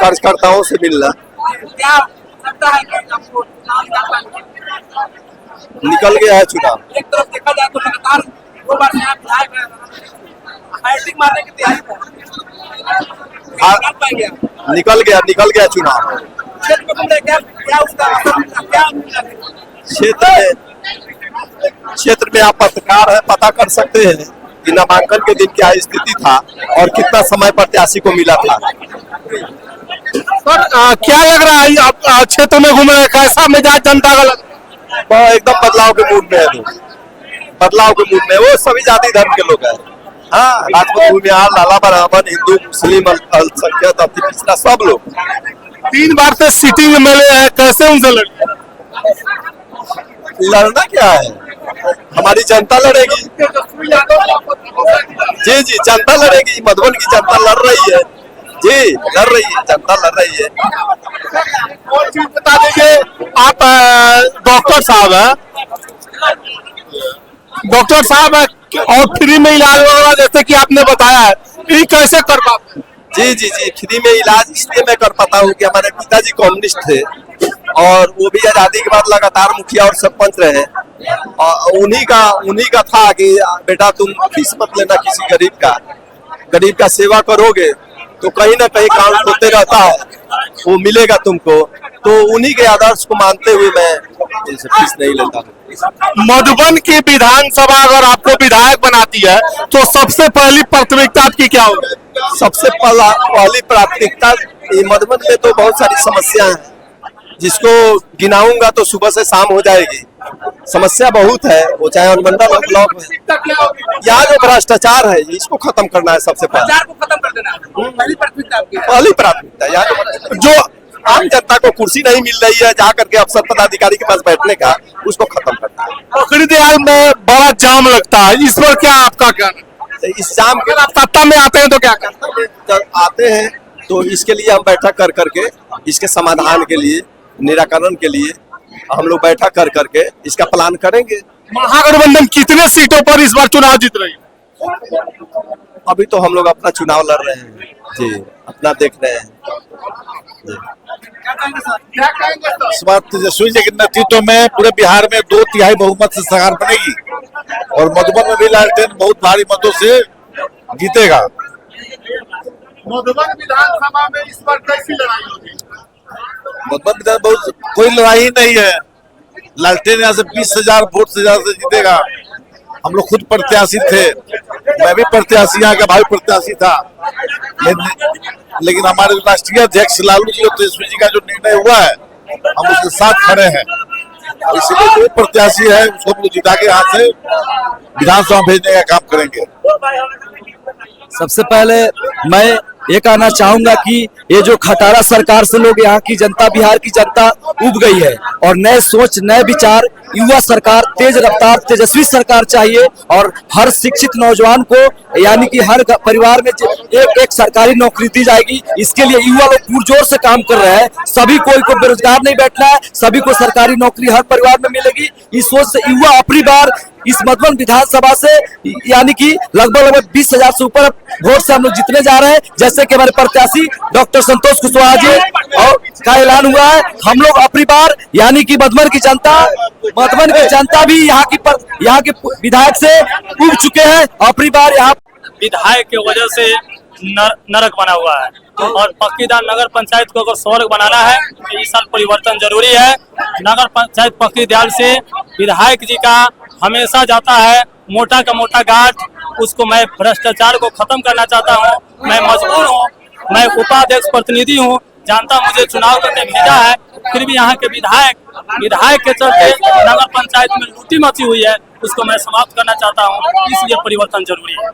कार्यकर्ताओं से मिलना। क्या लगता है कि आपको चुनाव निकाल पाएंगे? निकल गया है चुनाव। एक तरफ देखा जाए तो लगातार 2 बार से आप विधायक हैं, हैट्रिक मारने की तैयारी में निकाल पाएंगे आप? निकल गया चुनाव। क्षेत्र में तुमने क्या उसका क्या क्षेत्र में आप पत्रकार है, पता कर सकते हैं कि नामांकन के दिन क्या स्थिति था और कितना समय प्रत्याशी को मिला था। सर क्या लग रहा है आप क्षेत्र में घूम रहे हैं, कैसा मिजाज जनता का लग रहा है? वो एकदम बदलाव के मूड में है लोग, बदलाव के मूड में। वो सभी जाति धर्म के लोग हैं। हाँ, राजपूत, भूमिहार, लाला ब्राह्मण, हिंदू, मुस्लिम, अल्पसंख्यक, अति पिछड़ा, सब लोग। 3 बार से सिटिंग एमएलए है, कैसे उनसे लड़ना क्या है, हमारी जनता लड़ेगी। जी जनता लड़ेगी, मधुबन की जनता लड़ रही है जी, लड़ रही है, जनता लड़ रही है। और चीज बता दीजिए, आप डॉक्टर साहब हैं, और फ्री में इलाज वगैरह जैसे कि आपने बताया है, ये कैसे कर पाते हैं? जी फ्री में इलाज इसलिए मैं कर पाता हूँ कि हमारे पिताजी कम्युनिस्ट थे और वो भी आजादी के बाद लगातार मुखिया और सरपंच रहे। और उन्हीं का था कि बेटा तुम फीस मत लेना किसी गरीब का सेवा करोगे तो कहीं ना कहीं काम होते रहता है, वो मिलेगा तुमको। तो उन्हीं के आदर्श को मानते हुए मैं इनसे फीस नहीं लेता हूँ। मधुबन की विधानसभा अगर आपको विधायक बनाती है तो सबसे पहली प्राथमिकता आपकी क्या होगी? सबसे पहली प्राथमिकता, मधुबन में तो बहुत सारी समस्या है, जिसको गिनाऊंगा तो सुबह से शाम हो जाएगी। समस्या बहुत है, वो चाहे अनुमंडल हो, ब्लॉक में। यहाँ जो भ्रष्टाचार है इसको खत्म करना है सबसे पहले। को खत्म कर देना है पहली प्राथमिकता आपकी। पहली प्राथमिकता यहाँ जो आम जनता को कुर्सी नहीं मिल रही है जा करके अफसर पदाधिकारी के पास बैठने का, उसको खत्म करना है। पकड़ी दयाल में बड़ा जाम लगता है, इस पर क्या आपका कहना है? इस जाम के आप सत्ता में आते हैं तो क्या करते हैं? जब आते हैं तो इसके लिए हम बैठक कर करके इसके समाधान के लिए, निराकरण के लिए हम लोग बैठक कर करके इसका प्लान करेंगे। महागठबंधन कितने सीटों पर इस बार चुनाव जीत रही है? अभी तो हम लोग अपना चुनाव लड़ रहे हैं जी, अपना देख रहे हैं। इस बार तेजस्वी जी के नेतृत्व में पूरे बिहार में 2/3 बहुमत से सरकार बनेगी और मधुबन में भी लालटेन बहुत भारी मतों से जीतेगा। मधुबन विधानसभा में इस बार कैसी लड़ाई होगी? मधुबन विधान बहुत कोई लड़ाई ही नहीं है, लालटेन यहाँ से 20,000 वोट से ज्यादा से जीतेगा। हम लोग खुद प्रत्याशी थे, मैं भी प्रत्याशी, यहाँ का भाई प्रत्याशी था, लेकिन हमारे राष्ट्रीय अध्यक्ष लालू जी और तेजस्वी जी का जो निर्णय हुआ है हम उसके साथ खड़े हैं। इसलिए जो प्रत्याशी है उसको हम लोग जिता के यहाँ से विधानसभा भेजने का काम करेंगे। सबसे पहले मैं ये कहना चाहूंगा कि ये जो खटारा सरकार से लोग यहाँ की जनता, बिहार की जनता उब गई है और नए सोच, नए विचार, युवा सरकार, तेज रफ्तार, तेजस्वी सरकार चाहिए। और हर शिक्षित नौजवान को यानी कि हर परिवार में एक सरकारी नौकरी दी जाएगी। इसके लिए युवा लोग पुरजोर से काम कर रहे हैं। सभी को बेरोजगार नहीं बैठना है, सभी को सरकारी नौकरी हर परिवार में मिलेगी। इस सोच से युवा अपनी बार इस मधुबन विधानसभा से यानी कि लगभग 20,000 से ऊपर वोट से हम लोग जीतने जा रहे हैं। जैसे कि हमारे प्रत्याशी डॉक्टर संतोष कुशवाहा जी और का ऐलान हुआ है, हम लोग अपनी बार यानी कि मधुबन की जनता भी यहाँ के विधायक से उब चुके हैं। अपनी बार यहाँ विधायक के वजह से नरक बना हुआ है और पक्कीदार नगर पंचायत को अगर स्वर्ग बनाना है तो इस साल परिवर्तन जरूरी है। नगर पंचायत पक्कीदार से विधायक जी का हमेशा जाता है मोटा का मोटा गांठ, उसको मैं भ्रष्टाचार को खत्म करना चाहता हूं। मैं मजबूर हूं, मैं उपाध्यक्ष प्रतिनिधि हूं, जानता मुझे चुनाव करके भेजा है, फिर भी यहाँ के विधायक के चलते नगर पंचायत में लूटी मची हुई है, उसको मैं समाप्त करना चाहता हूँ। इसलिए परिवर्तन जरूरी है।